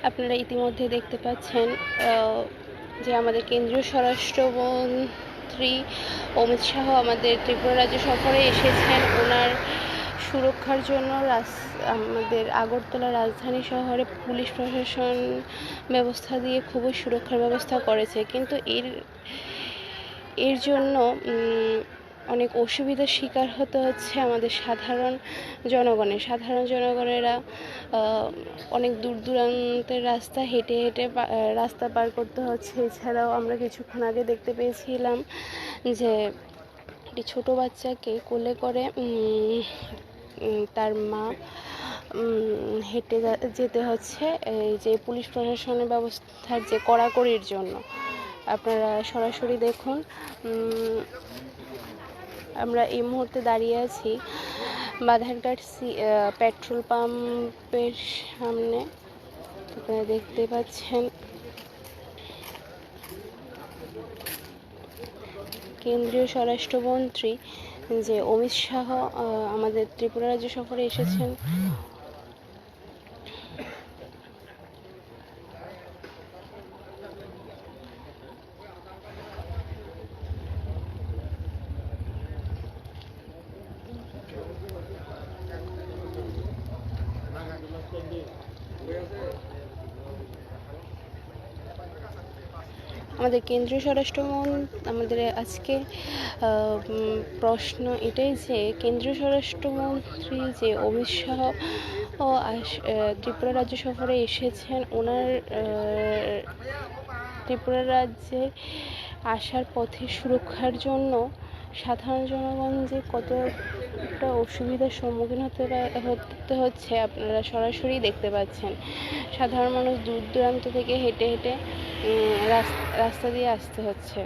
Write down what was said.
আপনারা ইতিমধ্যে দেখতে পাচ্ছেন যে আমাদের কেন্দ্রীয় স্বরাষ্ট্রমন্ত্রী অমিত শাহ আমাদের ত্রিপুরা রাজ্য সফরে এসেছেন। ওনার সুরক্ষার জন্য আমাদের আগরতলা রাজধানী শহরে পুলিশ প্রশাসন ব্যবস্থা দিয়ে খুবই সুরক্ষার ব্যবস্থা করেছে, কিন্তু এর জন্য অনেক অসুবিধার শিকার হতে হচ্ছে আমাদের সাধারণ জনগণেরা অনেক দূর দূরান্তের রাস্তা হেঁটে রাস্তা পার করতে হচ্ছে। এছাড়াও আমরা কিছুক্ষণ আগে দেখতে পেয়েছিলাম যে একটি ছোট বাচ্চাকে কোলে করে তার মা হেঁটে যেতে হচ্ছে এই যে পুলিশ প্রশাসনের ব্যবস্থার যে কড়াকড়ির জন্য। আপনারা সরাসরি দেখুন। আমরা এই মুহূর্তে দাঁড়িয়ে আছি বাধারঘাট পেট্রোল পাম্পের সামনে। আপনারা দেখতে পাচ্ছেন কেন্দ্রীয় স্বরাষ্ট্রমন্ত্রী যে অমিত শাহ আমাদের ত্রিপুরা রাজ্য সফরে এসেছেন। আমাদের কেন্দ্রীয় স্বরাষ্ট্রমন্ত্রী আমাদের আজকে প্রশ্ন এটাই যে কেন্দ্রীয় স্বরাষ্ট্রমন্ত্রী যে অমিত শাহ ত্রিপুরা রাজ্য সফরে এসেছেন, ওনার ত্রিপুরা রাজ্যে আসার পথে সুরক্ষার জন্য সাধারণ জনগণ যে কতটা অসুবিধার সম্মুখীন হতে হচ্ছে আপনারা সরাসরি দেখতে পাচ্ছেন। সাধারণ মানুষ দূর দূরান্ত থেকে হেঁটে রাস্তা দিয়ে আসতে হচ্ছে।